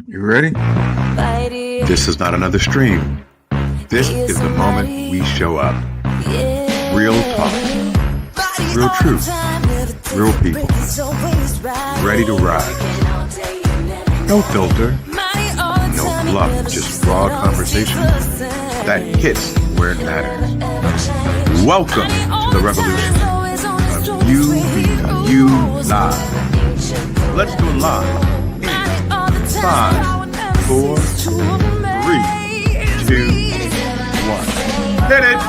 You ready? This is not another stream. This is the moment we show up. Real talk, real truth, real people, ready to ride. No filter, no fluff, just raw conversation that hits where it matters. Welcome to the revolution of you being you live. Let's do it live. 5, 4, 3, 2, 1. Hit it!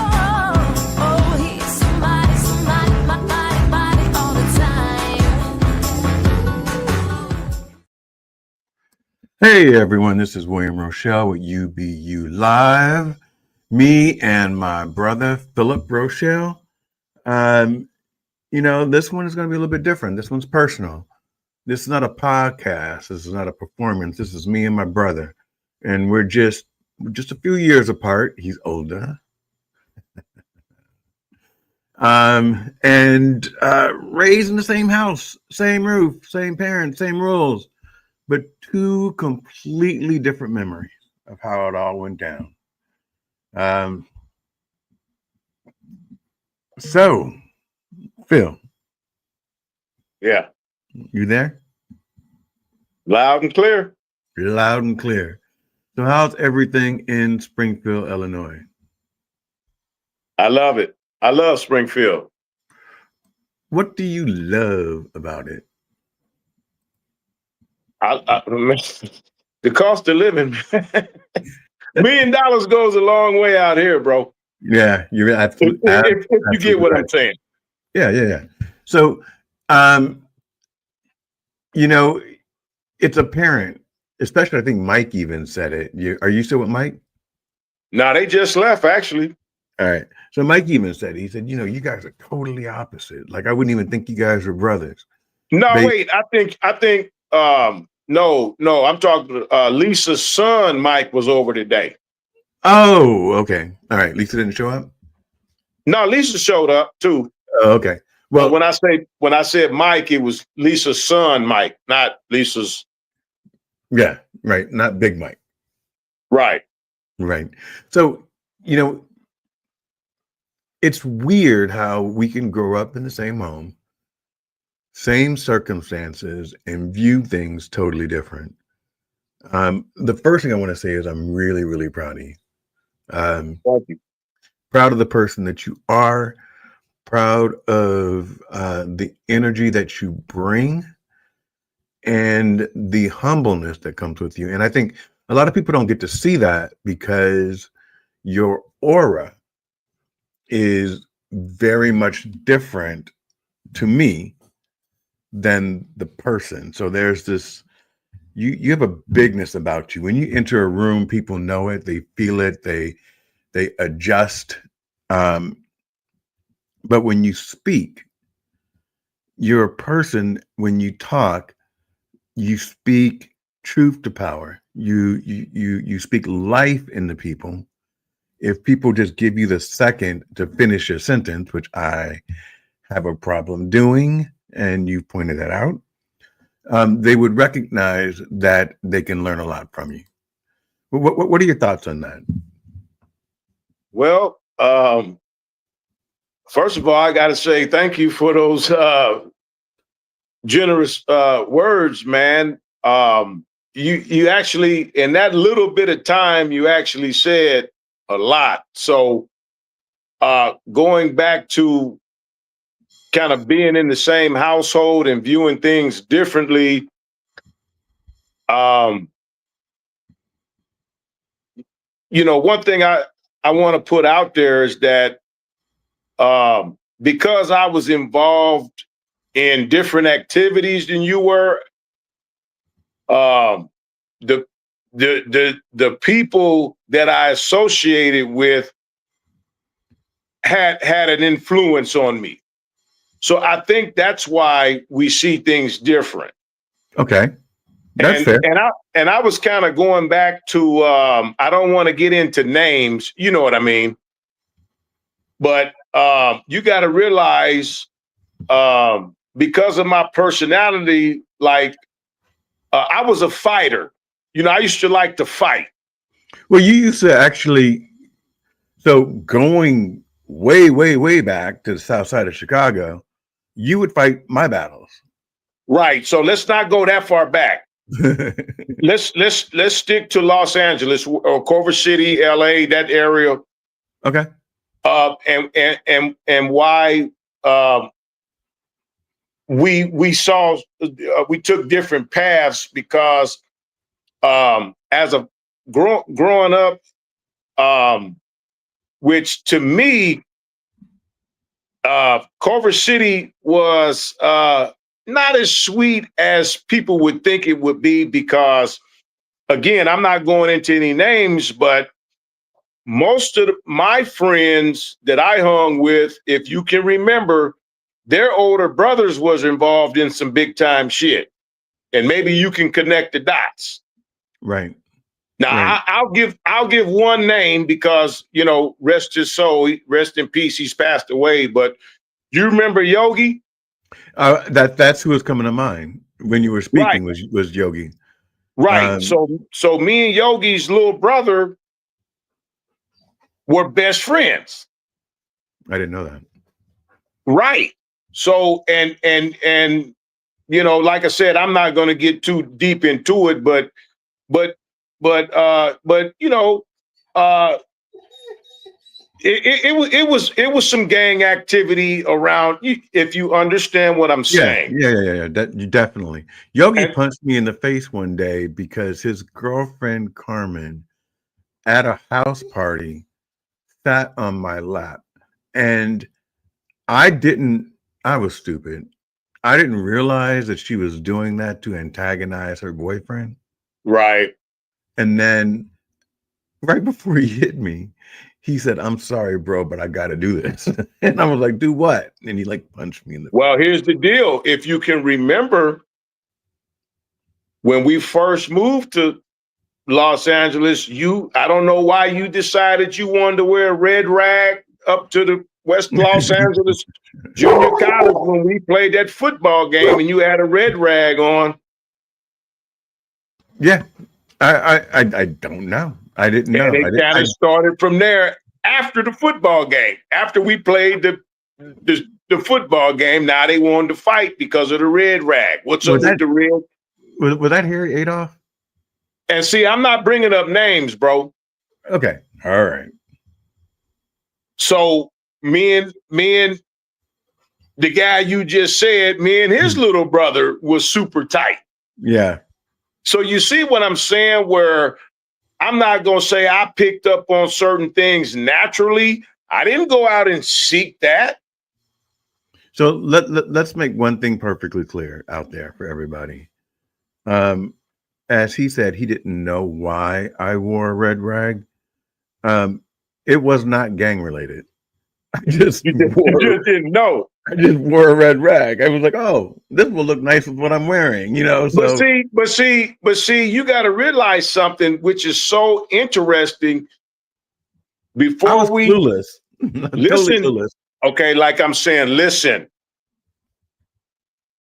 Hey everyone, this is William Rochelle with UBU Live. Me and my brother, Philip Rochelle. This one is going to be a little bit different. This one's personal. This is not a podcast. This is not a performance. This is me and my brother. And we're just a few years apart. He's older. And raised in the same house, same roof, same parents, same rules, but two completely different memories of how it all went down. So, Phil. Yeah. You there? Loud and clear. Loud and clear. So how's everything in Springfield, Illinois? I love it. I love Springfield. What do you love about it? The cost of living. $1 million goes a long way out here, bro. Yeah, you're absolutely. If you get what I'm saying. Yeah. So, it's apparent, especially I think Mike even said it. Are you still with Mike? No, they just left, actually. All right. So Mike even said, he said, you guys are totally opposite. Like, I wouldn't even think you guys were brothers. No, wait, I think, no, I'm talking, Lisa's son, Mike, was over today. Oh, okay. All right. Lisa didn't show up? No, Lisa showed up too. Oh, okay. Well, when I said Mike, it was Lisa's son, Mike, not Lisa's. Yeah, right. Not Big Mike. Right. So, it's weird how we can grow up in the same home, same circumstances, and view things totally different. The first thing I want to say is I'm really, really proud of you. Thank you. Proud of the person that you are, proud of the energy that you bring and the humbleness that comes with you. And I think a lot of people don't get to see that because your aura is very much different to me than the person. So there's this, you have a bigness about you. When you enter a room, people know it, they feel it, they adjust. But when you speak, you're a person, when you talk, you speak truth to power. You speak life into people. If people just give you the second to finish your sentence, which I have a problem doing, and you pointed that out, they would recognize that they can learn a lot from you. What are your thoughts on that? Well, first of all, I got to say thank you for those generous words, man. You actually, in that little bit of time, you actually said a lot. So going back to kind of being in the same household and viewing things differently, one thing I want to put out there is that because I was involved in different activities than you were, the people that I associated with had an influence on me. So I think that's why we see things different. Okay. That's fair. And I was kind of going back to, I don't want to get into names, you know what I mean? But you got to realize, because of my personality, like I was a fighter. I used to like to fight. Well, you used to actually, so going way, way, way back to the south side of Chicago, you would fight my battles. Right. So let's not go that far back. Let's stick to Los Angeles or Culver City, LA, that area. Okay. And why we saw we took different paths because as a growing up, which to me, Culver City was not as sweet as people would think it would be because, again, I'm not going into any names, but most of my friends that I hung with, if you can remember, their older brothers was involved in some big time shit. And maybe you can connect the dots. Right. Now, right. I'll give one name because, rest his soul, rest in peace, he's passed away. But you remember Yogi? That's who was coming to mind when you were speaking. Right. Was Yogi. Right. So me and Yogi's little brother were best friends. I didn't know that. Right. So and like I said, I'm not going to get too deep into it, but it was some gang activity around. If you understand what I'm saying. Yeah. Definitely. Yogi And, punched me in the face one day because his girlfriend Carmen at a house party sat on my lap, and I was stupid. I didn't realize that she was doing that to antagonize her boyfriend. right. And then right before he hit me, he said, "I'm sorry, bro, but I got to do this." And I was like, "Do what?" And he like punched me in the face. Well, here's the deal. If you can remember when we first moved to Los Angeles, I don't know why you decided you wanted to wear a red rag up to the West Los Angeles Junior College when we played that football game and you had a red rag on. Yeah. I don't know. I didn't know. And it kind of started from there after the football game. After we played the football game, now they wanted to fight because of the red rag. What's up with the red? Was that Harry Adolph? And see, I'm not bringing up names, bro. Okay. All right. So me and the guy you just said, me and his little brother was super tight. Yeah. So you see what I'm saying, where I'm not going to say I picked up on certain things naturally. I didn't go out and seek that. So let's make one thing perfectly clear out there for everybody. As he said, he didn't know why I wore a red rag. It was not gang related. You just didn't know. I just wore a red rag. I was like, "Oh, this will look nice with what I'm wearing," So, but see, you got to realize something which is so interesting. Before I was we clueless. listen, totally clueless. Okay, like I'm saying, listen.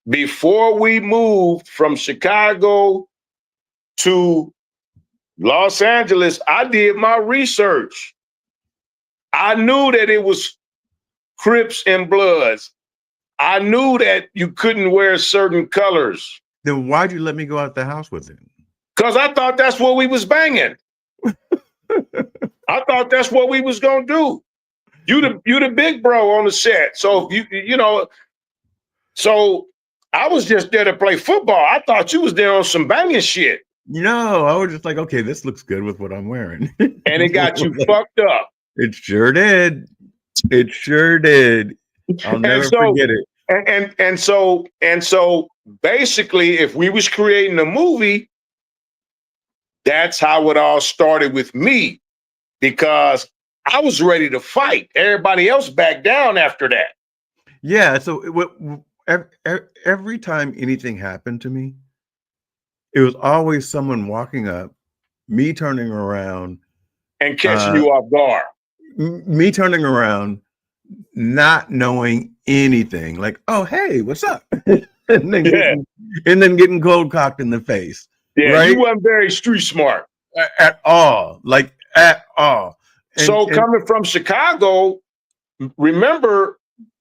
Before we moved from Chicago to Los Angeles, I did my research. I knew that it was Crips and Bloods. I knew that you couldn't wear certain colors. Then why'd you let me go out the house with it? Because I thought that's what we was banging. I thought that's what we was gonna do. You the big bro on the set. So so I was just there to play football. I thought you was there on some banging shit. No, I was just like, okay, this looks good with what I'm wearing. And it got you fucked up. It sure did. It sure did. I'll never forget it. And so basically, if we was creating a movie, that's how it all started with me, because I was ready to fight. Everybody else backed down after that. Yeah. So every time anything happened to me, it was always someone walking up, me turning around, and catching you off guard. Me turning around, not knowing anything, like, "Oh, hey, what's up?" and then getting cold cocked in the face. Yeah, you right? weren't very street smart. At all, like at all. So And coming from Chicago, remember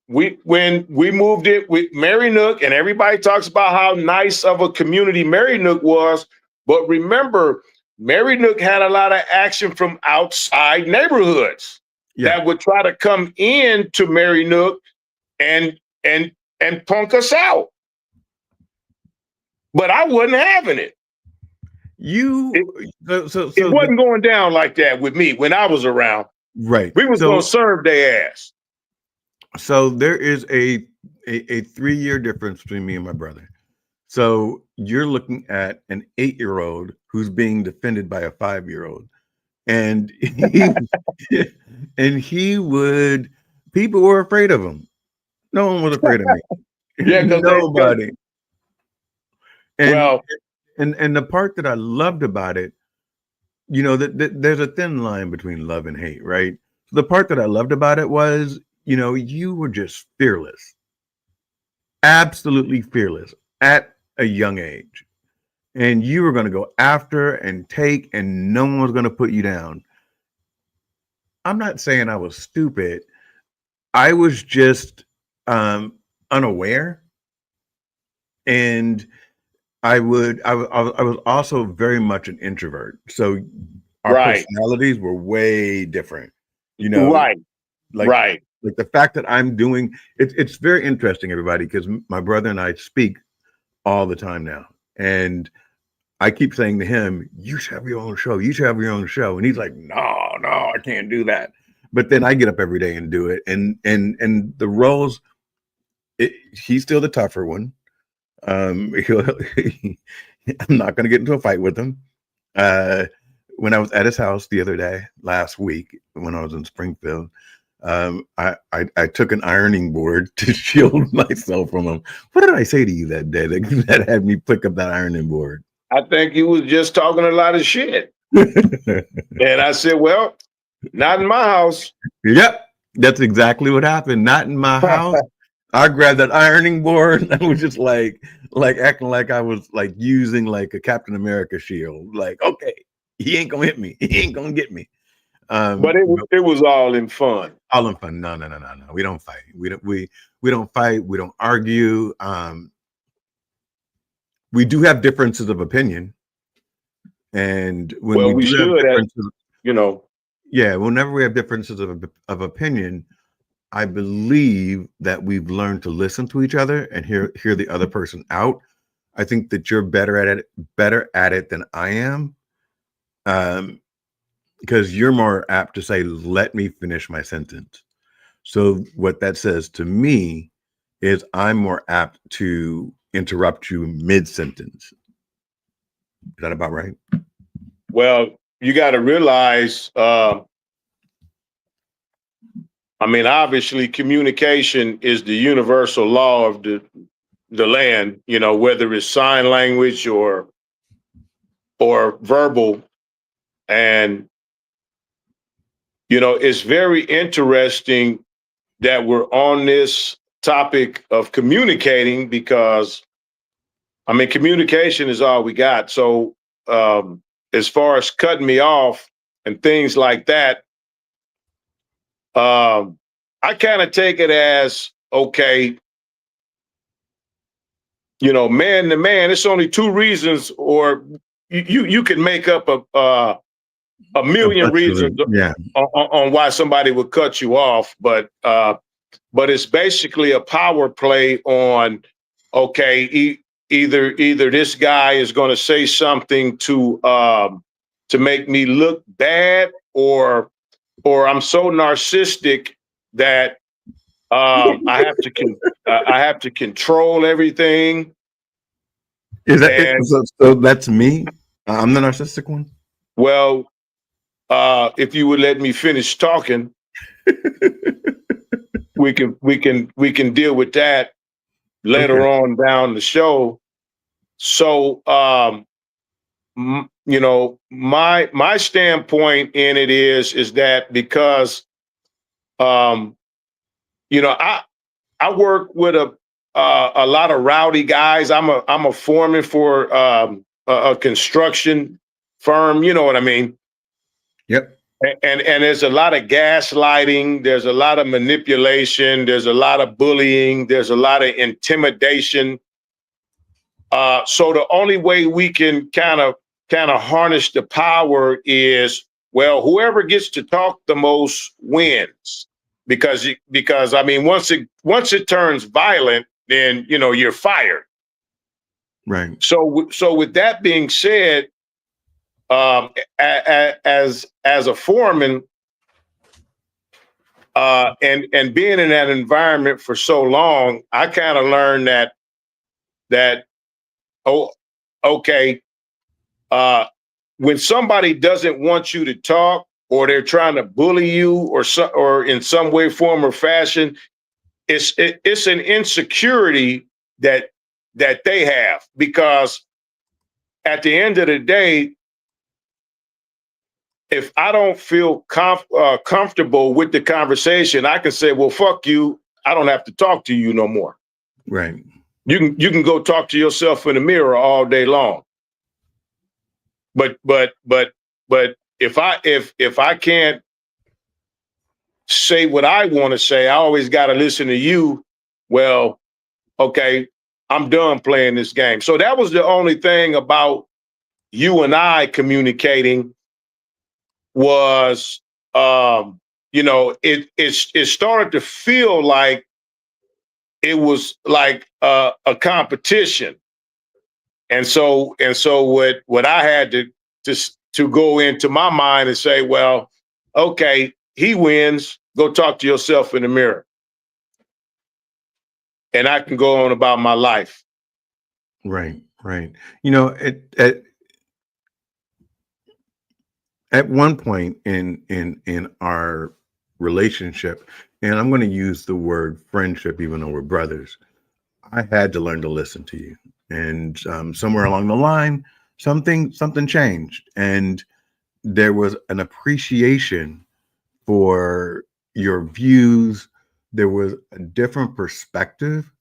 when we moved it with Mary Nook, and everybody talks about how nice of a community Mary Nook was. But remember, Mary Nook had a lot of action from outside neighborhoods yeah, that would try to come in to Mary Nook and and and punk us out. But I wasn't having it. you It, it so the wasn't going down like that with me when I was around. right. We was gonna So serve their ass. so there is a 3 year difference between me and my brother. So you're looking at an 8-year-old who's being defended by a 5-year-old. And he and he would people were afraid of him. No one was afraid of me. Yeah, because Nobody. And well, and the part that I loved about it, that there's a thin line between love and hate, right? The part that I loved about it was, you were just fearless, absolutely fearless at a young age. And you were going to go after and take, and no one was going to put you down. I'm not saying I was stupid. I was just unaware. And I was also very much an introvert. So our right, personalities were way different. You know, right, like right. like the fact that I'm doing it's very interesting, everybody, because my brother and I speak all the time now. And I keep saying to him, "You should have your own show. You should have your own show." And he's like, "No, I can't do that." But then I get up every day and do it. And the roles, he's still the tougher one. I'm not going to get into a fight with him. Uh, when I was at his house the other day, last week, when I was in Springfield, I took an ironing board to shield myself from him. What did I say to you that day that had me pick up that ironing board? I think he was just talking a lot of shit. And I said, well, not in my house. Yep, that's exactly what happened. Not in my house. I grabbed that ironing board and I was just like acting like I was like using like a Captain America shield. Like, okay, he ain't gonna hit me. He ain't gonna get me. But But it was all in fun. all in fun. No. We don't fight. We don't fight. We don't argue. We do have differences of opinion, and when Well, we we do have should have, differences, you know, yeah, whenever we have differences of opinion, I believe that we've learned to listen to each other and hear the other person out. I think that you're better at it than I am, because you're more apt to say, "Let me finish my sentence." So what that says to me is I'm more apt to interrupt you mid sentence. Is that about right? well, you got to realize, I mean, obviously, communication is the universal law of the land. You know, whether it's sign language or verbal, and you know, it's very interesting that we're on this topic of communicating because, I mean, communication is all we got. So, as far as cutting me off and things like that, I kind of take it as okay, you know, man to man. It's only two reasons, or you can make up a A million bunch of reasons them. Yeah. on why somebody would cut you off, but it's basically a power play on okay, either this guy is going to say something to make me look bad, or I'm so narcissistic that I have to control everything. Is that it? And So that's me. I'm the narcissistic one. well, if you would let me finish talking, we can deal with that Okay. later on down the show. So, you know, my standpoint in it is that because, um, you know, I work with a lot of rowdy guys. I'm a foreman for a construction firm. You know what I mean? Yep. And there's a lot of gaslighting. There's a lot of manipulation. There's a lot of bullying. There's a lot of intimidation. So the only way we can kind of harness the power is, well, whoever gets to talk the most wins, because I mean, once it turns violent, then you're fired. Right. So with that being said, as a foreman, and being in that environment for so long, I kind of learned that oh, okay, when somebody doesn't want you to talk, or they're trying to bully you, or in some way, form, or fashion, it's an insecurity that they have, because at the end of the day, if I don't feel comfortable with the conversation, I can say, well, fuck you. I don't have to talk to you no more. Right. You can go talk to yourself in the mirror all day long. But if I can't say what I want to say, I always got to listen to you. Well, okay, I'm done playing this game. So that was the only thing about you and I communicating was, it started to feel like it was like a competition. And so what I had to go into my mind and say, well, okay, he wins. Go talk to yourself in the mirror, and I can go on about my life. Right. Right. At one point in our relationship, and I'm going to use the word friendship, even though we're brothers, I had to learn to listen to you. And somewhere along the line, something changed, and there was an appreciation for your views. There was a different perspective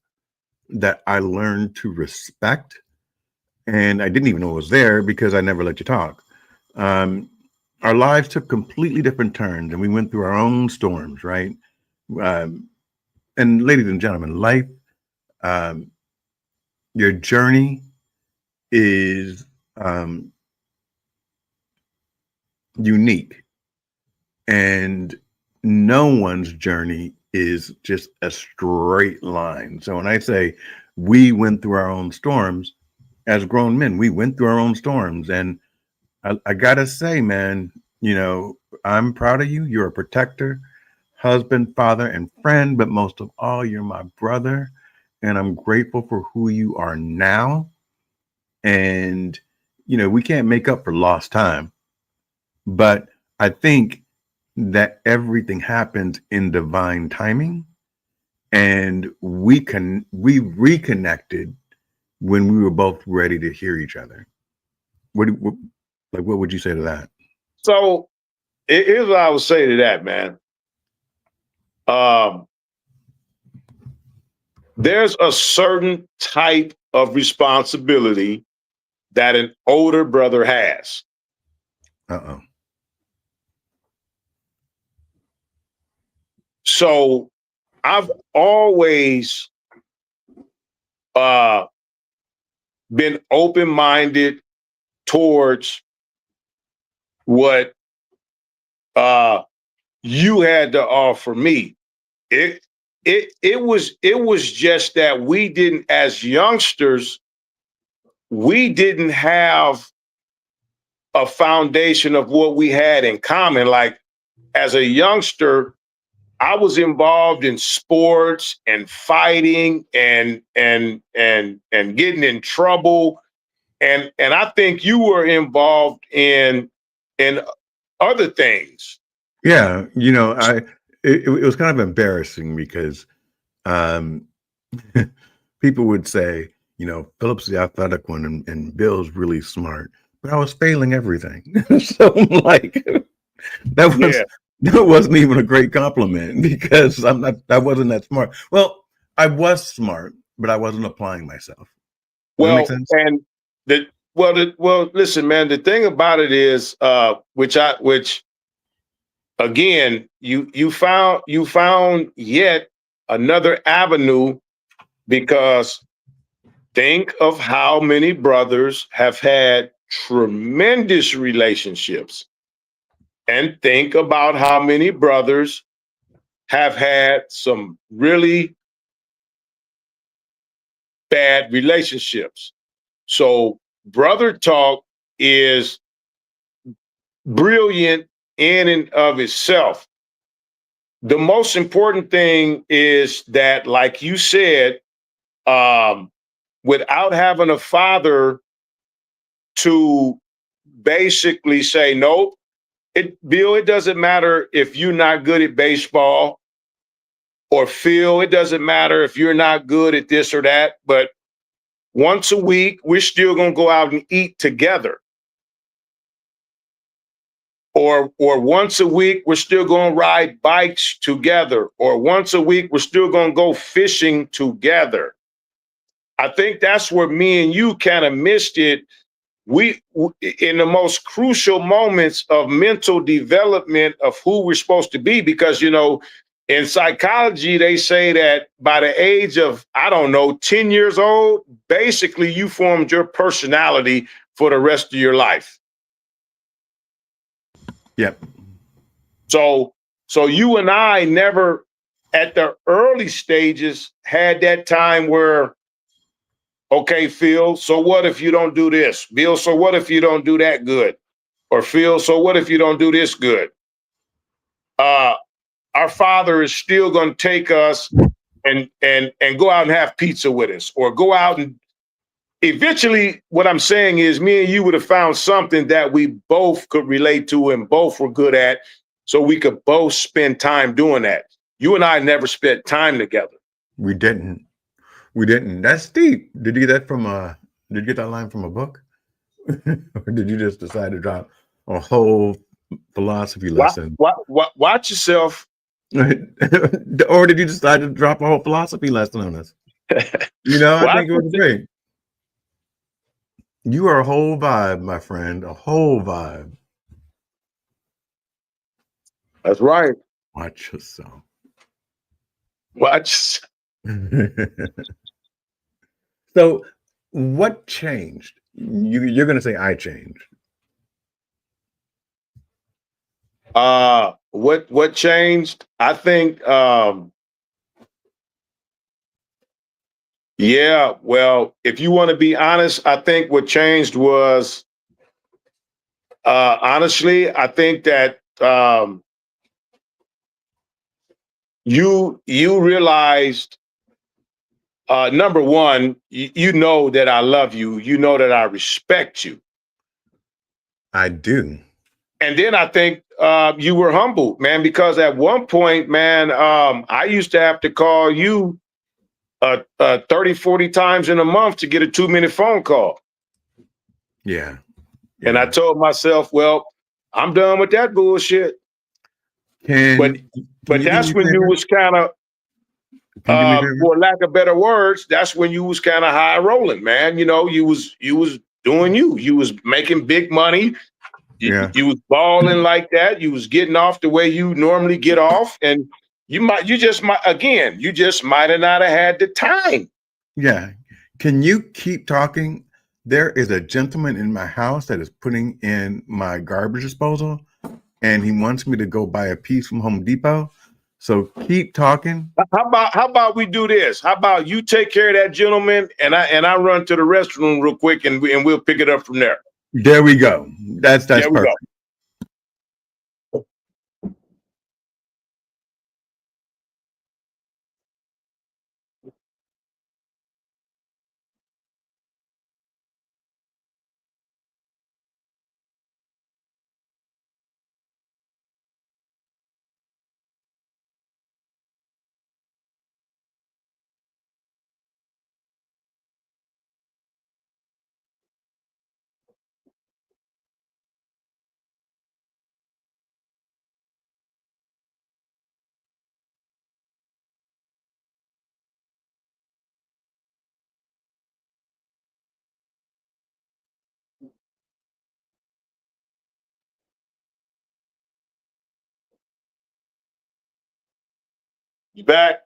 that I learned to respect, and I didn't even know it was there because I never let you talk. Um, our lives took completely different turns, and we went through our own storms, right? Um, and ladies and gentlemen, life, um, your journey is unique, and no one's journey is just a straight line. So when I say we went through our own storms, as grown men, we went through our own storms, and I gotta say, man, I'm proud of you. You're a protector, husband, father, and friend, but most of all, you're my brother, and I'm grateful for who you are now. And we can't make up for lost time, but I think that everything happens in divine timing, and we reconnected when we were both ready to hear each other. What would you say to that? So here's what I would say to that, man. There's a certain type of responsibility that an older brother has. Uh-oh. So I've always been open-minded towards what you had to offer me. It was just that we didn't, as youngsters, we didn't have a foundation of what we had in common. Like, as a youngster, I was involved in sports and fighting and getting in trouble. And I think you were involved in other things. Yeah, it was kind of embarrassing because um, people would say, Philip's the athletic one, and Bill's really smart, but I was failing everything. So I'm like, that was Yeah. that wasn't even a great compliment because I wasn't that smart. Well, I was smart, but I wasn't applying myself. Does that make Well, sense? and well, listen, man. The thing about it is, which again, you found yet another avenue, because think of how many brothers have had tremendous relationships, and think about how many brothers have had some really bad relationships. So, brother talk is brilliant in and of itself. The most important thing is that, like you said, um, without having a father to basically say, nope, Bill, it doesn't matter if you're not good at baseball, or Phil, it doesn't matter if you're not good at this or that, but once a week, we're still going to go out and eat together. Or once a week, we're still going to ride bikes together. Or once a week, we're still going to go fishing together. I think that's where me and you kind of missed it. In the most crucial moments of mental development of who we're supposed to be, because, in psychology, they say that by the age of, I don't know, 10 years old, basically you formed your personality for the rest of your life. Yep. So you and I never, at the early stages, had that time where, okay, Phil, so what if you don't do this? Bill, so what if you don't do that good? Or Phil, so what if you don't do this good? Uh, our father is still going to take us and go out and have pizza with us, or go out and eventually. What I'm saying is, me and you would have found something that we both could relate to and both were good at, so we could both spend time doing that. You and I never spent time together. We didn't. We didn't. That's deep. Did you get that from a? Did you get that line from a book, or did you just decide to drop a whole philosophy lesson? Watch yourself. Or did you decide to drop a whole philosophy lesson on us? I Watch think it was yourself. great. You are a whole vibe, my friend. A whole vibe. That's right. Watch yourself. Watch. So, what changed? You're going to say I changed. What changed? I think. Yeah. Well, if you want to be honest, I think what changed was, honestly, I think that you realized, number one, you know that I love you. You know that I respect you. I do. And then I think you were humbled, man, because at one point, man, I used to have to call you 30, 40 times in a month to get a 2-minute phone call. Yeah. And I Yeah. told myself, well, I'm done with that bullshit. But Can but you do me that's a when you favor? was kind of, Can you do me a favor? for lack of better words, that's when you was kind of high rolling, man. You was doing you. You was making big money. Yeah. You was balling like that. You was getting off the way you normally get off, and you just might have not have had the time. Yeah. Can you keep talking? There is a gentleman in my house that is putting in my garbage disposal, and he wants me to go buy a piece from Home Depot. So keep talking. How about we do this? How about you take care of that gentleman, and I run to the restroom real quick, and we'll pick it up from there. There we go. That's There we go. perfect. You back?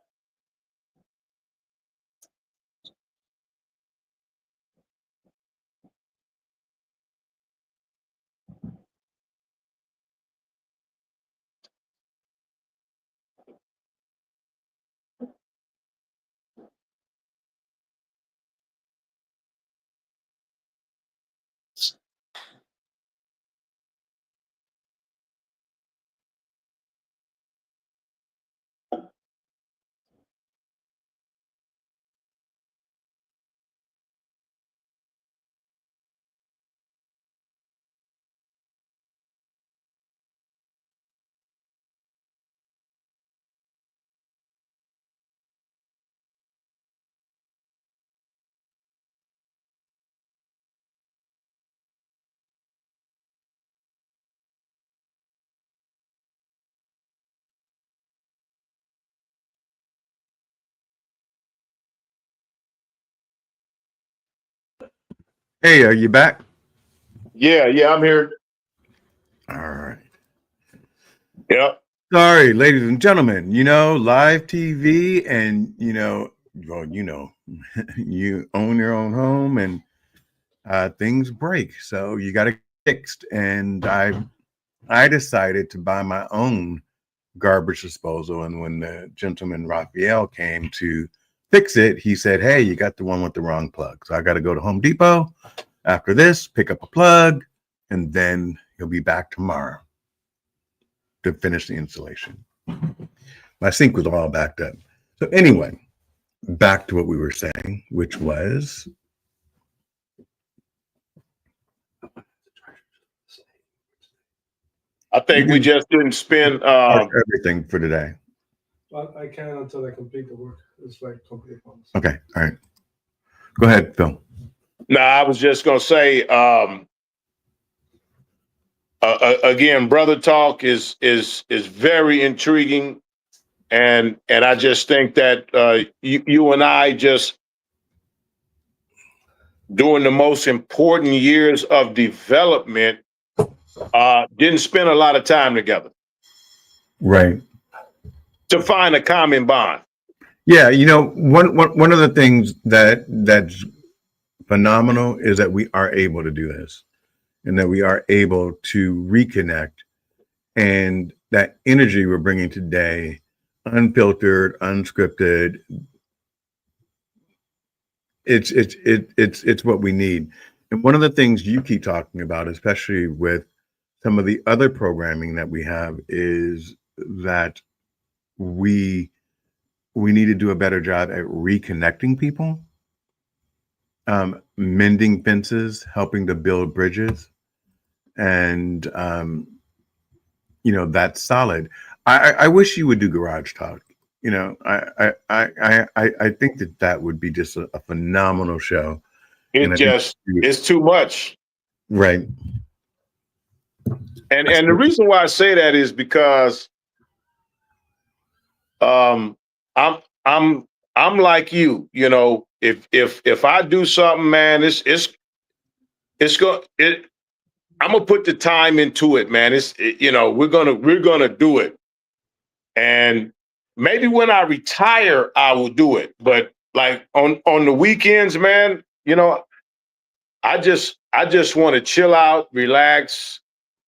Hey, are you back? Yeah, I'm here. All right. Yep. Sorry, ladies and gentlemen, live TV and, well, you own your own home and things break. So you got to get fixed. And I decided to buy my own garbage disposal. And when the gentleman Raphael came to fix it, he said, "Hey, you got the one with the wrong plug." So I got to go to Home Depot after this, pick up a plug, and then he'll be back tomorrow to finish the installation. My sink was all backed up. So anyway, back to what we were saying, which was I think we just didn't spend. everything for today. But I can until I complete the work. It's like complete ones. Okay, all right. Go ahead, Phil. No, I was just gonna say. Again, brother talk is very intriguing, and I just think that you and I just during the most important years of development didn't spend a lot of time together, Right. to find a common bond. Yeah, one of the things that's phenomenal is that we are able to do this, and that we are able to reconnect, and that energy we're bringing today, unfiltered, unscripted. It's what we need. And one of the things you keep talking about, especially with some of the other programming that we have, is that we need to do a better job at reconnecting people, mending fences, helping to build bridges, and that's solid. I wish you would do Garage Talk. I think that would be just a phenomenal show. It's too much. Right. And the reason why I say that is because I'm like you, if I do something, man, I'm gonna put the time into it, man. We're gonna do it. And maybe when I retire, I will do it. But like on the weekends, man, I just want to chill out, relax.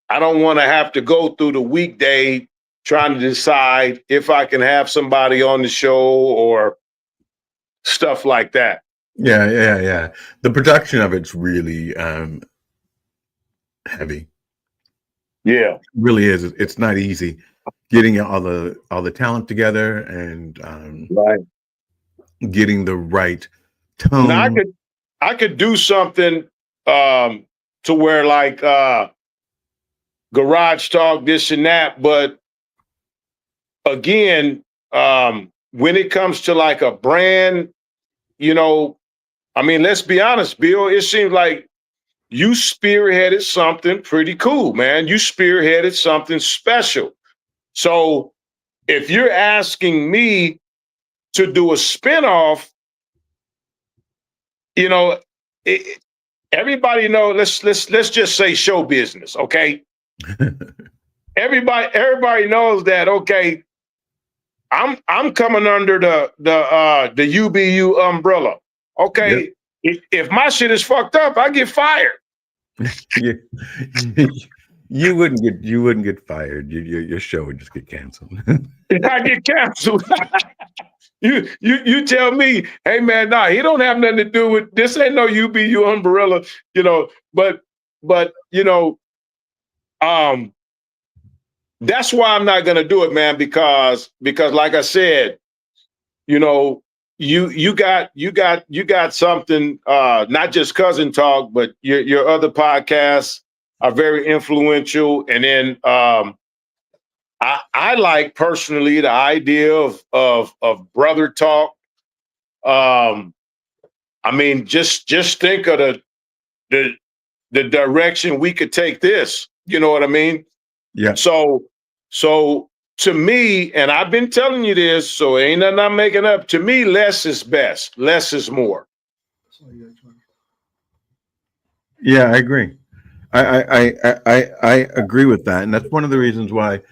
I don't want to have to go through the weekday trying to decide if I can have somebody on the show or stuff like that. Yeah. The production of it's really heavy. Yeah. It really is. It's not easy getting all the talent together and Right. getting the right tone. Now I could do something to where like Garage Talk, this and that, but again, when it comes to like a brand, let's be honest, Bill, it seems like you spearheaded something pretty cool, man. You spearheaded something special. So if you're asking me to do a spinoff, everybody know. Let's just say show business, okay? Everybody knows that. Okay, I'm coming under the UBU umbrella. Okay, if my shit is fucked up, I get fired. you, you wouldn't get fired. Your show would just get canceled. I get canceled. You tell me, hey man, nah, he don't have nothing to do with this. Ain't no UBU umbrella, But that's why I'm not gonna do it, man, because like I said, you know, you got something, not just Cousin Talk, but your other podcasts are very influential. And then I like personally the idea of brother talk. I mean, just think of the direction we could take this. You know what I mean? Yeah. So to me, and I've been telling you this, so ain't nothing I'm making up. To me, less is best. Less is more. Yeah, I agree. I agree with that, and that's one of the reasons why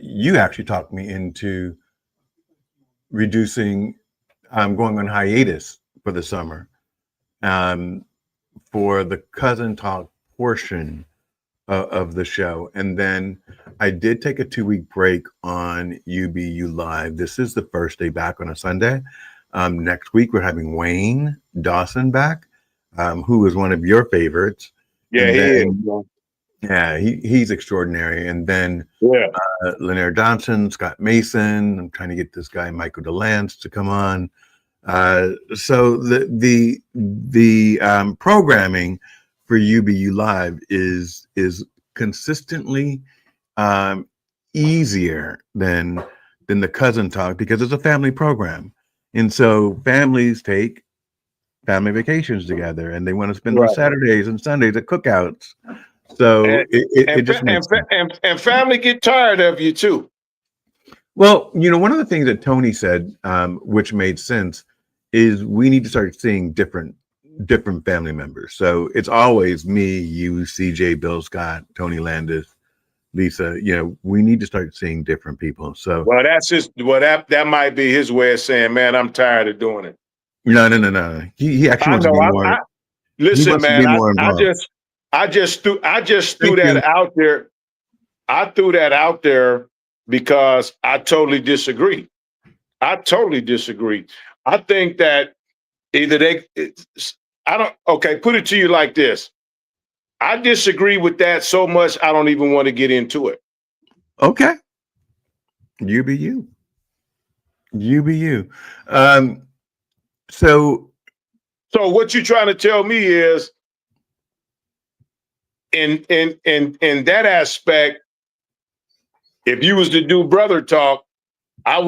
you actually talked me into reducing. I'm going on hiatus for the summer, for the Cousin Talk portion of the show, and then I did take a 2-week break on UBU Live. This is the first day back on a Sunday. Next week we're having Wayne Dawson back, who is one of your favorites. Yeah, And he then, is. yeah, he's extraordinary. And then Yeah. Lanier Johnson, Scott Mason. I'm trying to get this guy Michael DeLance to come on. So the programming for UBU Live is consistently easier than the Cousin Talk because it's a family program, and so families take family vacations together, and they want to spend their Saturdays and Sundays at cookouts. So it just makes sense. And family get tired of you too. Well, one of the things that Tony said, which made sense, is we need to start seeing different family members. So it's always me, you, CJ, Bill Scott, Tony Landis, Lisa. We need to start seeing different people. So that's just that might be his way of saying, man, I'm tired of doing it. No. He actually wants to be more. Listen, man, involved. I just threw that out there. I threw that out there because I totally disagree. I think that either put it to you like this. I disagree with that so much, I don't even want to get into it. Okay. You be you. So what you're trying to tell me is in that aspect, if you was to do brother talk, I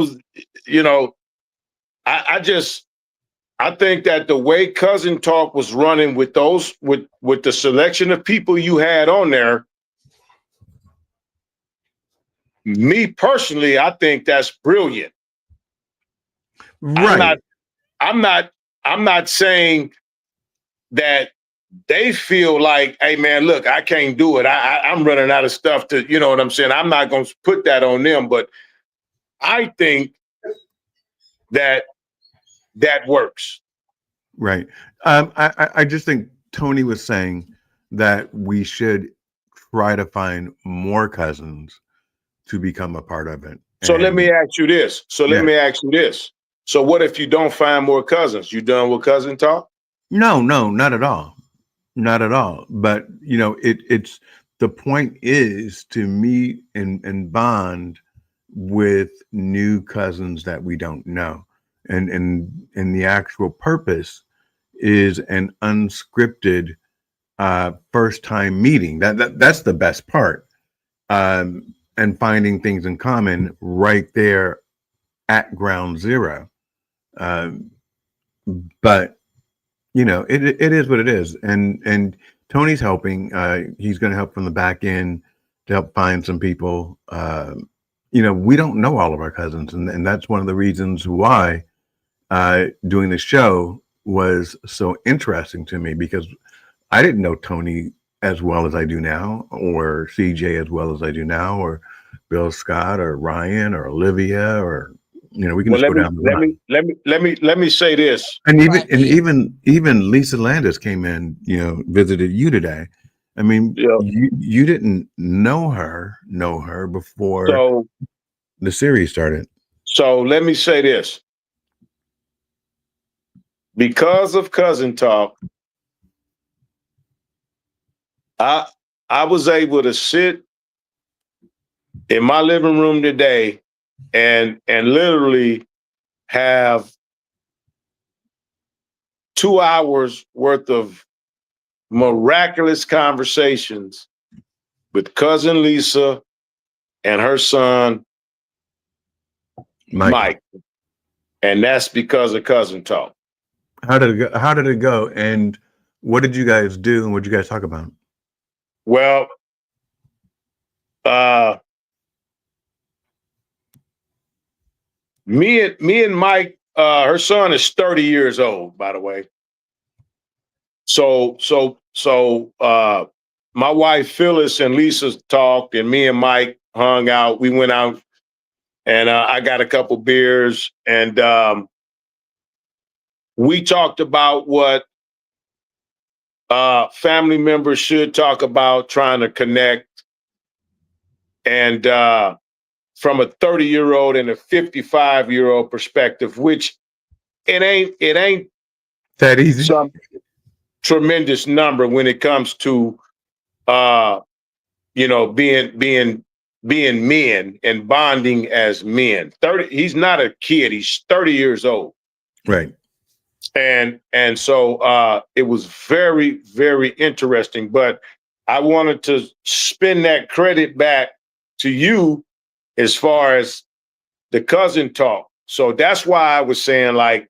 think that the way Cousin Talk was running with those with the selection of people you had on there, me personally, I think that's brilliant. Right. I'm not saying that they feel like, hey man, look, I can't do it. I'm running out of stuff to, you know what I'm saying? I'm not going to put that on them, but I think that works. Right. I just think Tony was saying that we should try to find more cousins to become a part of it. So let me ask you this. So what if you don't find more cousins? You done with Cousin Talk? No, not at all. Not at all. But it's the point is to meet and bond with new cousins that we don't know. And the actual purpose is an unscripted first time meeting. That's the best part. And finding things in common right there at ground zero. But it is what it is. And Tony's helping. He's going to help from the back end to help find some people. We don't know all of our cousins, and that's one of the reasons why doing the show was so interesting to me, because I didn't know Tony as well as I do now, or CJ as well as I do now, or Bill Scott or Ryan or Olivia, or we can Well, just go down the line. let me say this. And even Right. even Lisa Landis came in, visited you today. I mean, Yeah. you didn't know her before So the series started. so let me say this. Because of Cousin Talk, I was able to sit in my living room today and literally have 2 hours worth of miraculous conversations with cousin Lisa and her son Mike. And that's because of Cousin Talk. How did it go? How did it go? And what did you guys do? And what did you guys talk about? Well, me and Mike, her son is 30 years old, by the way. So my wife Phyllis and Lisa talked, and me and Mike hung out. We went out, and I got a couple beers, and we talked about what family members should talk about, trying to connect, and from a 30-year-old and a 55-year-old perspective, which it ain't That easy? some tremendous number when it comes to being men and bonding as men. 30, he's not a kid, he's 30 years old. Right. And so it was very, very interesting. But I wanted to spin that credit back to you as far as the Cousin Talk. So that's why I was saying, like,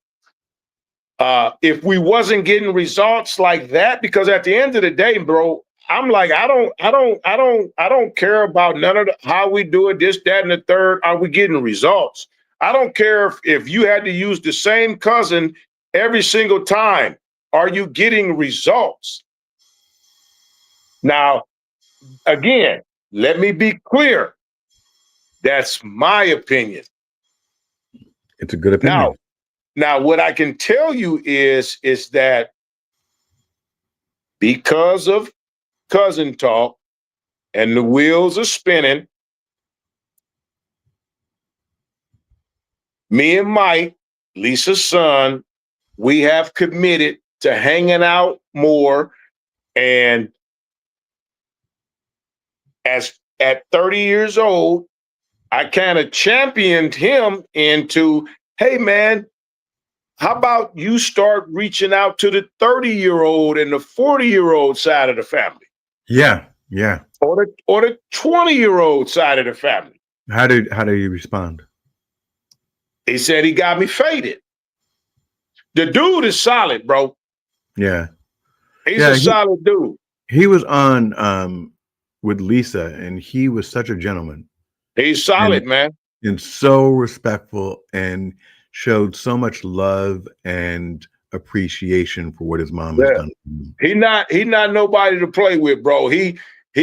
if we wasn't getting results like that, because at the end of the day, bro, I'm like, I don't care about none of how we do it, this, that, and the third. Are we getting results? I don't care if you had to use the same cousin every single time. Are you getting results? Now, again, let me be clear. That's my opinion. It's a good opinion. Now, what I can tell you is that because of Cousin Talk and the wheels are spinning, me and Mike, Lisa's son, we have committed to hanging out more. And at 30 years old, I kind of championed him into, hey man, how about you start reaching out to the 30-year-old and the 40-year-old side of the family? Yeah. Or the 20-year-old side of the family. How did you respond? He said he got me faded. The dude is solid, bro. Yeah. He's a solid dude. He was on with Lisa, and he was such a gentleman. He's solid, man. And so respectful, and showed so much love and appreciation for what his mom has done. He not nobody to play with, bro. He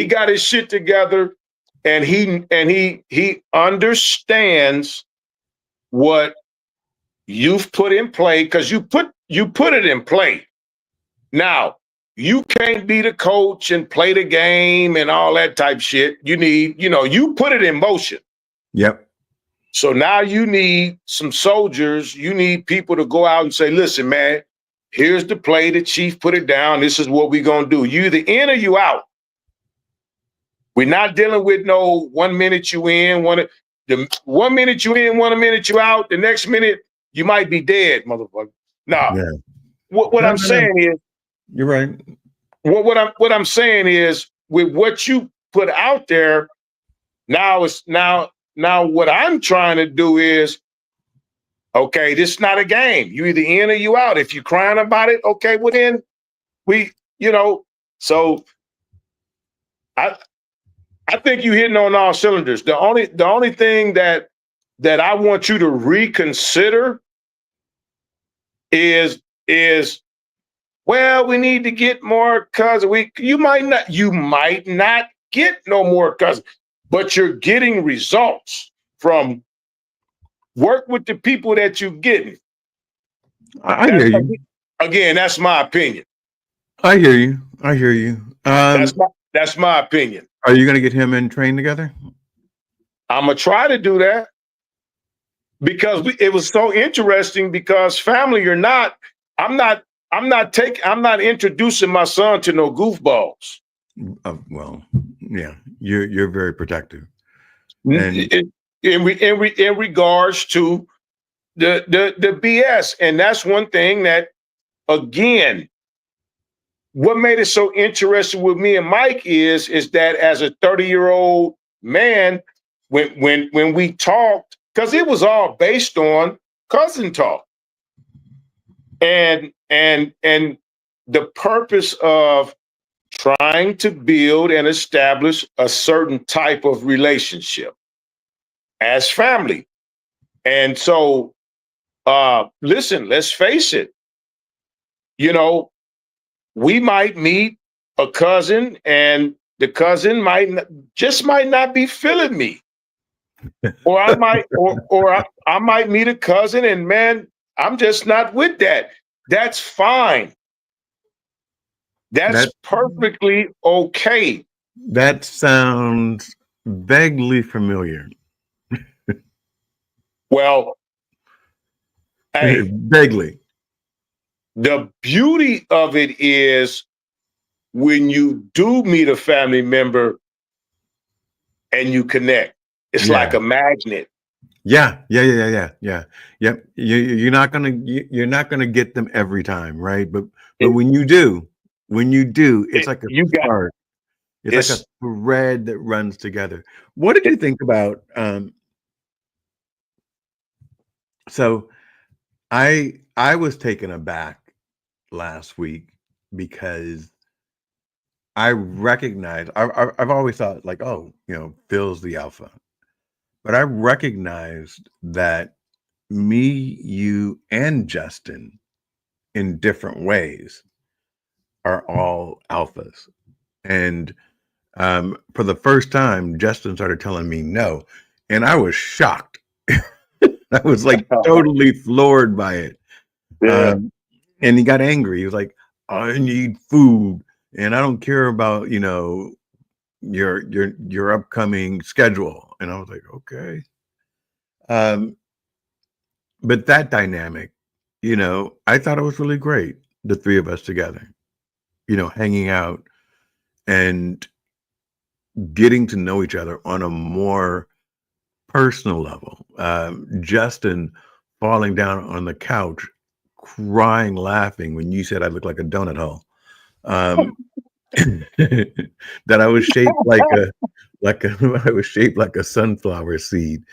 got his shit together, and he understands what you've put in play, because you put it in play. Now, you can't be the coach and play the game and all that type shit. You need, you put it in motion. Yep. So now you need some soldiers. You need people to go out and say, listen, man, here's the play. The chief put it down. This is what we're going to do. You either in or you out. We're not dealing with no 1 minute you in, 1 minute you in, 1 minute you out. The next minute you might be dead, motherfucker. No. Yeah. What I'm saying is, you're right. What I'm saying is, with what you put out there, now what I'm trying to do is, okay, this is not a game. You either in or you out. If you're crying about it, okay, well then so I think you're hitting on all cylinders. The only thing that I want you to reconsider is well, we need to get more cousins. You might not get no more cousins. but you're getting results from work with the people that you're getting. I hear you. Again, that's my opinion. I hear you. I hear you. That's my opinion. Are you going to get him and train together? I'm gonna try to do that because it was so interesting. Because family or not, I'm not introducing my son to no goofballs. Well, yeah, you're very protective. And in regards to the BS, and that's one thing that, again, what made it so interesting with me and Mike is that as a 30-year-old man, when we talked, because it was all based on cousin talk, and the purpose of trying to build and establish a certain type of relationship as family. And so, listen, let's face it, we might meet a cousin and the cousin might not be feeling me. Or I might meet a cousin and, man, I'm just not with that. That's fine. That's perfectly okay. That sounds vaguely familiar. Well, hey, vaguely. The beauty of it is when you do meet a family member and you connect, it's like a magnet. Yeah. Yep. You're not gonna get them every time, right? But when you do, it's like a spark. It's like a thread that runs together. What did you think about? So I was taken aback last week because I recognize I've always thought like, oh, Phil's the alpha. But I recognized that me, you, and Justin in different ways are all alphas. And for the first time, Justin started telling me no. And I was shocked. I was like totally floored by it. Yeah. And he got angry. He was like, I need food. And I don't care about, your upcoming schedule. And I was like, okay. But that dynamic, I thought it was really great. The three of us together, hanging out and getting to know each other on a more personal level. Justin falling down on the couch, crying, laughing when you said I looked like a donut hole. That I was shaped I was shaped like a sunflower seed.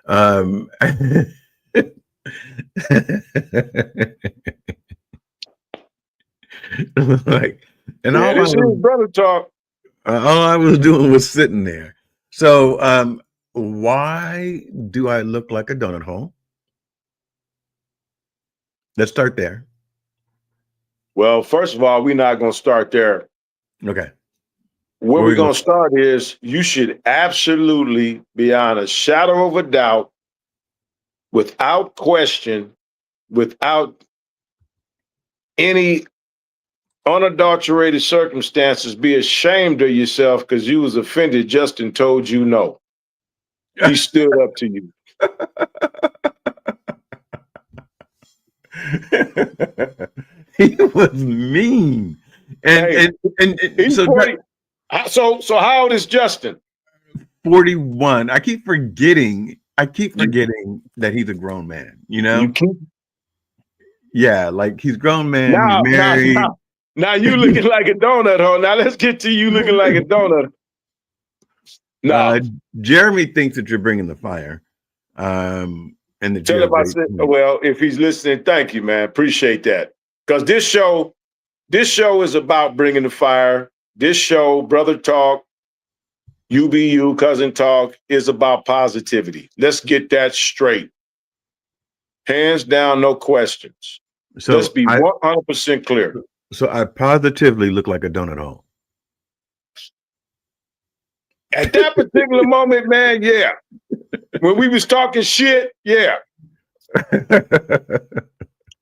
Like, and this is brother talk. All I was doing was sitting there. So, why do I look like a donut hole? Let's start there. Well, first of all, we're not going to start there. Okay. Where we're going to start is you should absolutely, beyond a shadow of a doubt, without question, without any unadulterated circumstances, be ashamed of yourself because you was offended. Justin told you no. He stood up to you. He was mean. And he's so 40. So how old is Justin? 41. I keep forgetting that he's a grown man, Yeah, like he's grown man, he's married. Now you looking like a donut hole. Now let's get to you looking like a donut. No. Jeremy thinks that you're bringing the fire. And tell him I said, well, if he's listening, thank you, man. Appreciate that. Because this show is about bringing the fire. This show, Brother Talk, UBU, Cousin Talk, is about positivity. Let's get that straight. Hands down, no questions. So let's be 100% clear. So I positively look like a donut hole. At that particular moment, man, yeah. When we was talking shit, yeah.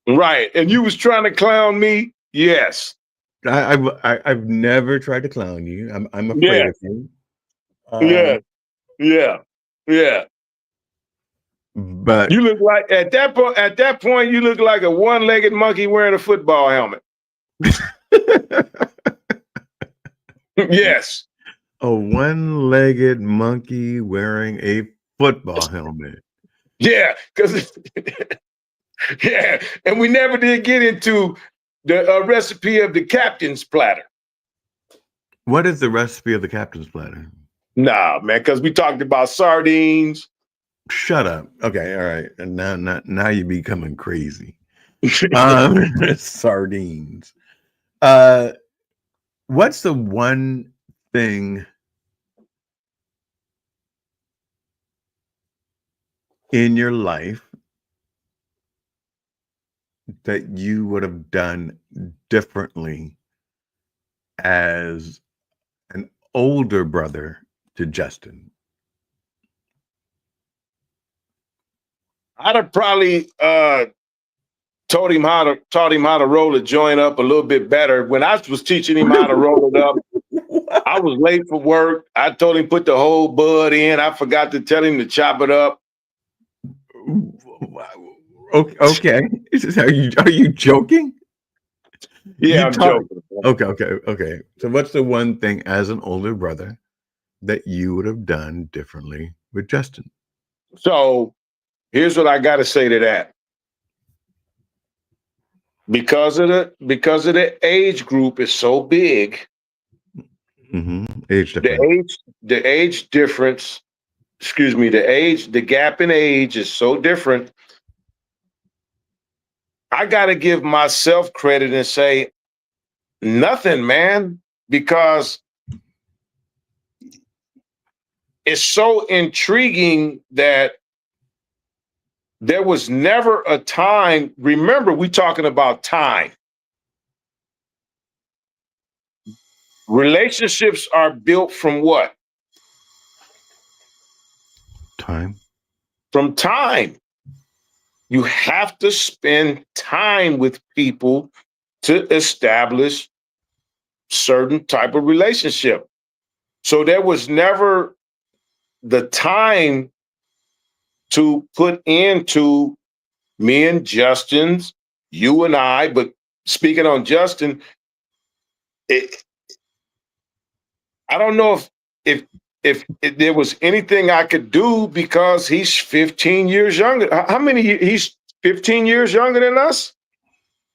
Right. And you was trying to clown me, yes. I've never tried to clown you. I'm afraid Yeah. of you. Yeah. Yeah. Yeah. But You look like at that point, you look like a one-legged monkey wearing a football helmet. Yes. a one-legged monkey wearing a football helmet. Yeah. Because yeah. And we never did get into the recipe of the captain's platter. What is the recipe of the captain's platter? Nah, man, because we talked about sardines. Shut up. Okay, all right. And now you're becoming crazy. Sardines. What's the one thing in your life that you would have done differently as an older brother to Justin? I'd have probably taught him how to roll a joint up a little bit better. When I was teaching him how to roll it up, I was late for work. I told him put the whole bud in. I forgot to tell him to chop it up. Okay. Are you joking? Yeah, I'm joking. Okay. So what's the one thing as an older brother that you would have done differently with Justin? So here's what I got to say to that. Because of the age group is so big, Age difference. the age difference, the gap in age is so different. I got to give myself credit and say nothing, man, because it's so intriguing that there was never a time. Remember, we talking about time. Relationships are built from what? Time. From time. You have to spend time with people to establish certain type of relationship. So there was never the time to put into me and Justin's, you and I, but speaking on Justin, I don't know if there was anything I could do because he's 15 years younger. How many? He's 15 years younger than us.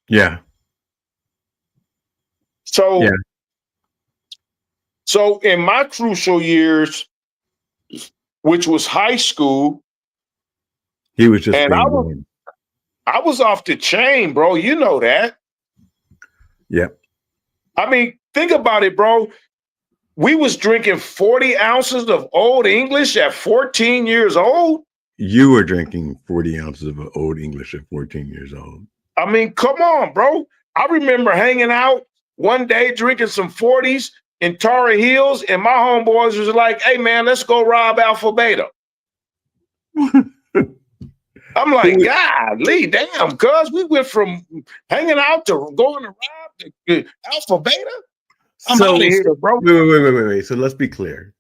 Yeah. So, Yeah. so in my crucial years, which was high school, He was just and being born. I was off the chain, bro. You know that. Yep. I mean, think about it, bro. We was drinking 40 ounces of Old English at 14 years old. You were drinking 40 ounces of Old English at 14 years old. I mean, come on, bro. I remember hanging out one day drinking some 40s in Tara Hills, and my homeboys was like, hey, man, let's go rob Alpha Beta. I'm like, golly, damn, cuz we went from hanging out to going to rob the Alpha Beta. I'm out of here, bro. Wait. So let's be clear.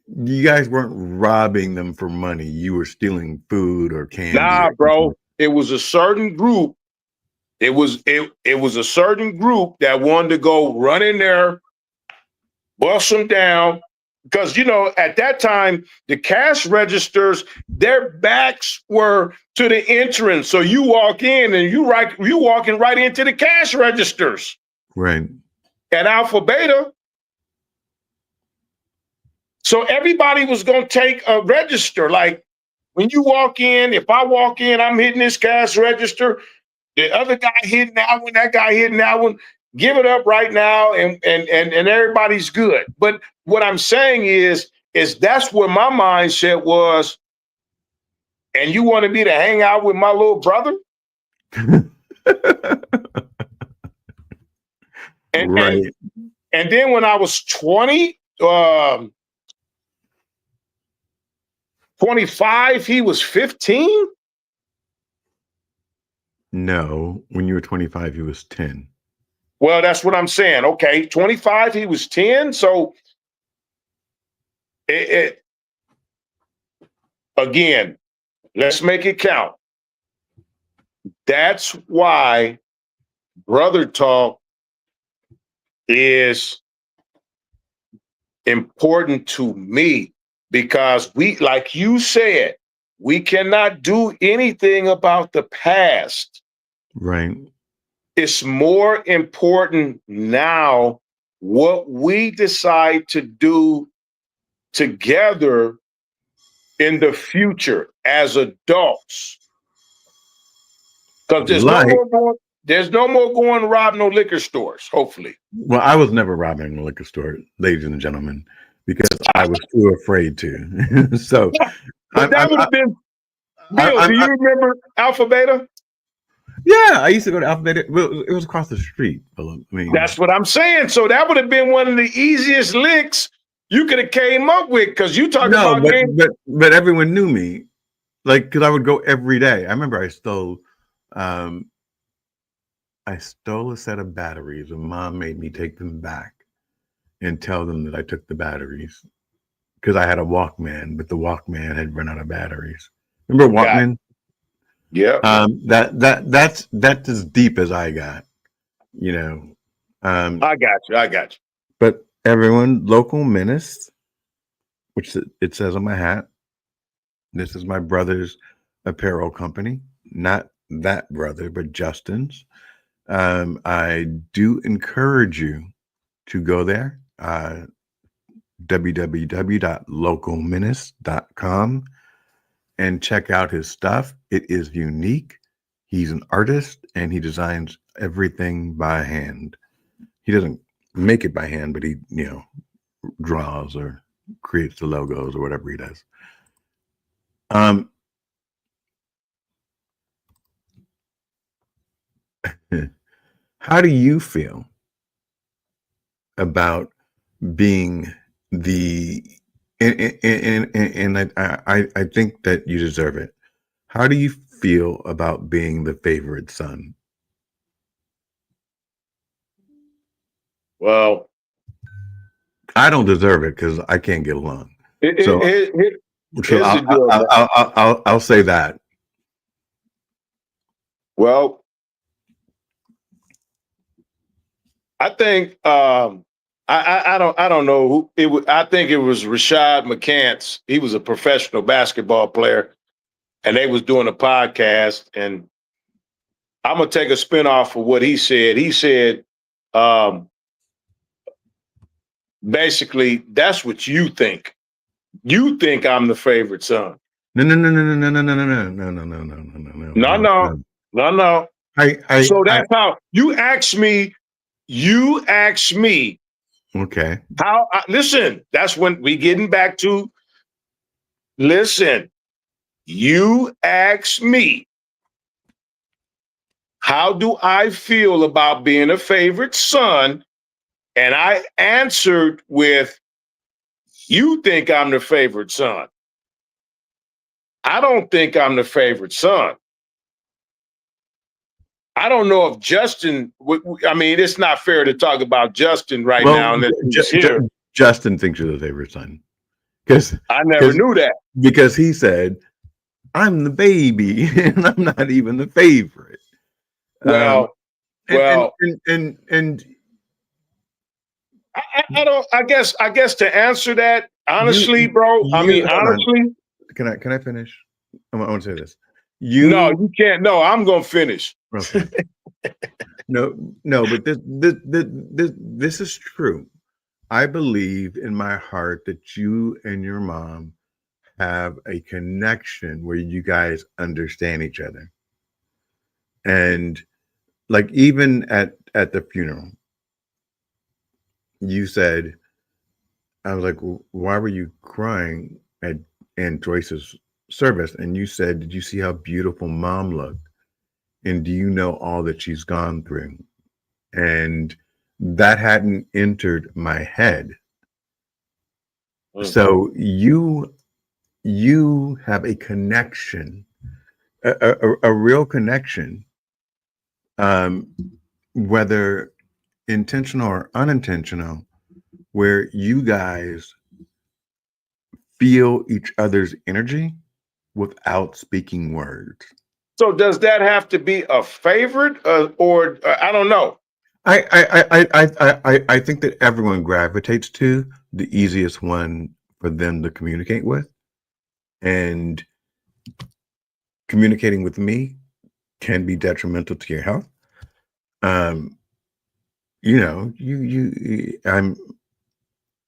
You guys weren't robbing them for money. You were stealing food or candy. Nah, bro. It was a certain group. It was a certain group that wanted to go run in there, bust them down. Because, you know, at that time, the cash registers, their backs were to the entrance. So you walk in and you walking right into the cash registers. Right. At Alpha Beta. So everybody was going to take a register. Like when you walk in, if I walk in, I'm hitting this cash register. The other guy hitting that one, that guy hitting that one. Give it up right now, and everybody's good. But what I'm saying is that's where my mindset was. And you wanted me to hang out with my little brother? Right. And then when I was 20, 25, he was 15? No, when you were 25, he was 10. Well, that's what I'm saying. Okay, 25, he was 10. So it again, let's make it count. That's why Brother Talk is important to me, because we, like you said, we cannot do anything about the past. Right. It's more important now what we decide to do together in the future as adults. Because Like, there's no more going to rob no liquor stores, hopefully. well, I was never robbing a liquor store, ladies and gentlemen, because I was too afraid to. So, But that would have been Bill. I'm, Do you remember Alpha Beta? yeah, I used to go to Alphabet. Well, it was across the street, Philip. I mean, That's what I'm saying. So that would have been one of the easiest licks you could have came up with, because you talk no, about games. but everyone knew me, like, because I would go every day. I remember I stole a set of batteries, and Mom made me take them back and tell them that I took the batteries because I had a Walkman, but the Walkman had run out of batteries. Remember Walkman? Yeah. That's as deep as I got, you know. I got you. But everyone, Local Menace, which it says on my hat. This is my brother's apparel company, not that brother, but Justin's. I do encourage you to go there, www.localmenace.com, and check out his stuff. It is unique. He's an artist, and he designs everything by hand. He doesn't make it by hand, but he, draws or creates the logos or whatever he does. How do you feel about being and I think that you deserve it. How do you feel about being the favorite son? Well, I don't deserve it because I can't get along. So I'll say that. Well, I think I don't know who it was. I think it was Rashad McCants. He was a professional basketball player, and they was doing a podcast. And I'm gonna take a spin off of what he said. He said, basically, that's what you think. You think I'm the favorite son. No. So that's how you ask me. You ask me. Okay. How? Listen. That's when we getting back to. Listen. You ask me. How do I feel about being a favorite son? And I answered with, you think I'm the favorite son. I don't think I'm the favorite son. I don't know if Justin, I mean, it's not fair to talk about Justin right now unless he's here. Justin thinks you're the favorite son. Because I never knew that. Because he said, I'm the baby and I'm not even the favorite. Well, and I don't. I guess to answer that honestly, bro. I mean, honestly. Can I finish? I want to say this. No, you can't. No, I'm gonna finish. Okay. No, but this is true. I believe in my heart that you and your mom have a connection where you guys understand each other. And like even at the funeral, you said, I was like, well, why were you crying at Aunt Joyce's service? And you said, did you see how beautiful Mom looked? And do you know all that she's gone through? And that hadn't entered my head. Mm-hmm. So you you have a connection, a real connection, um, whether intentional or unintentional, where you guys feel each other's energy without speaking words. So does that have to be a favorite, or I don't know? I think that everyone gravitates to the easiest one for them to communicate with, and communicating with me can be detrimental to your health. Um,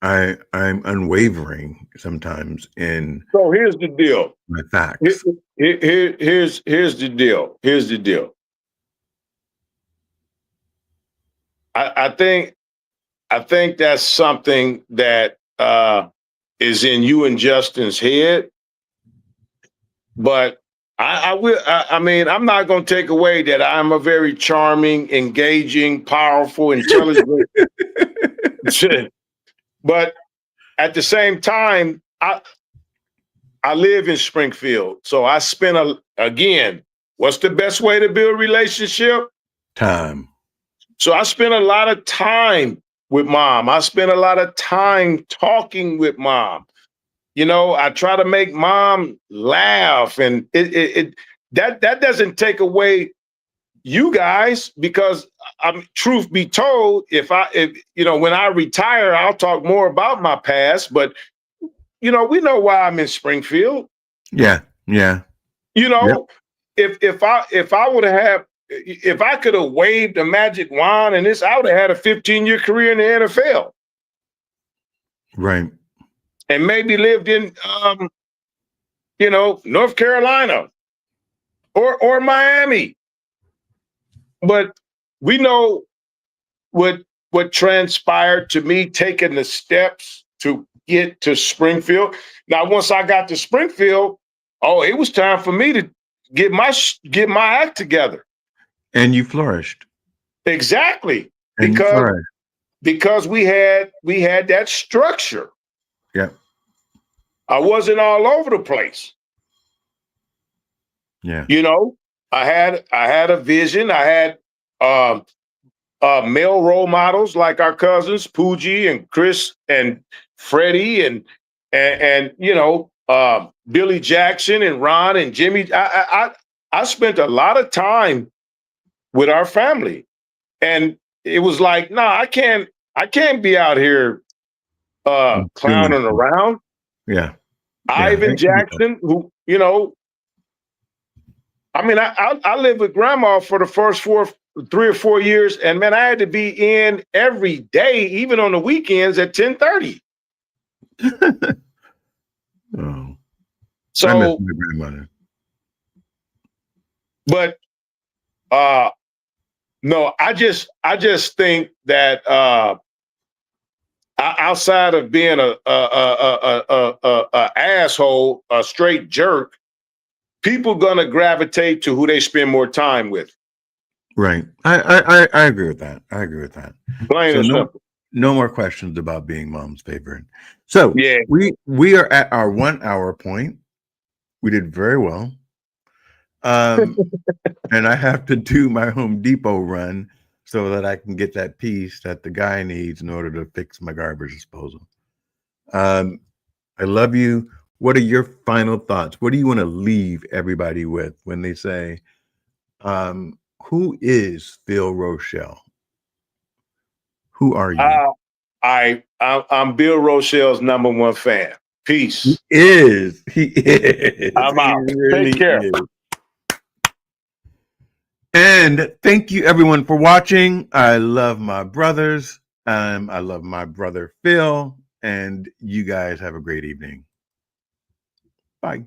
I'm unwavering sometimes in So here's the deal. my Here- facts. here's the deal. Here's the deal. I think that's something that is in you and Justin's head. But I will. I mean, I'm not going to take away that I'm a very charming, engaging, powerful, intelligent. But at the same time, I live in Springfield, so I spend again. What's the best way to build a relationship? Time. So I spend a lot of time with mom. I spend a lot of time talking with mom. I try to make mom laugh, and that doesn't take away you guys, because truth be told, if when I retire, I'll talk more about my past. But we know why I'm in Springfield. Yeah. If I would have if I could have waved a magic wand and I would have had a 15-year career in the NFL. Right. And maybe lived in North Carolina or Miami. But we know what transpired to me taking the steps to get to Springfield. Now, once I got to Springfield, it was time for me to get my act together. And you flourished. Exactly. And Because we had that structure. Yeah. I wasn't all over the place. Yeah. I had a vision. I had male role models like our cousins Pooji and Chris and Freddie and Billy Jackson and Ron and Jimmy. I spent a lot of time with our family, and it was like, no, I can't be out here clowning around. Yeah. Ivan Jackson, who I lived with grandma for the first 3 or 4 years, and man, I had to be in every day, even on the weekends at 10:30. Oh, so I miss my grandmother. But no, I just think that outside of being a asshole, a straight jerk, people gonna gravitate to who they spend more time with. Right. I agree with that. Plain and simple. No more questions about being mom's favorite. So yeah, we are at our 1 hour point. We did very well. And I have to do my Home Depot run so that I can get that piece that the guy needs in order to fix my garbage disposal. I love you. What are your final thoughts? What do you want to leave everybody with when they say, who is Phil Rochelle? Who are you? I'm Bill Rochelle's #1 fan. Peace. He is. I'm out. Really Take care. Is. And thank you everyone for watching. I love my brothers. I love my brother Phil. And you guys have a great evening. Bye.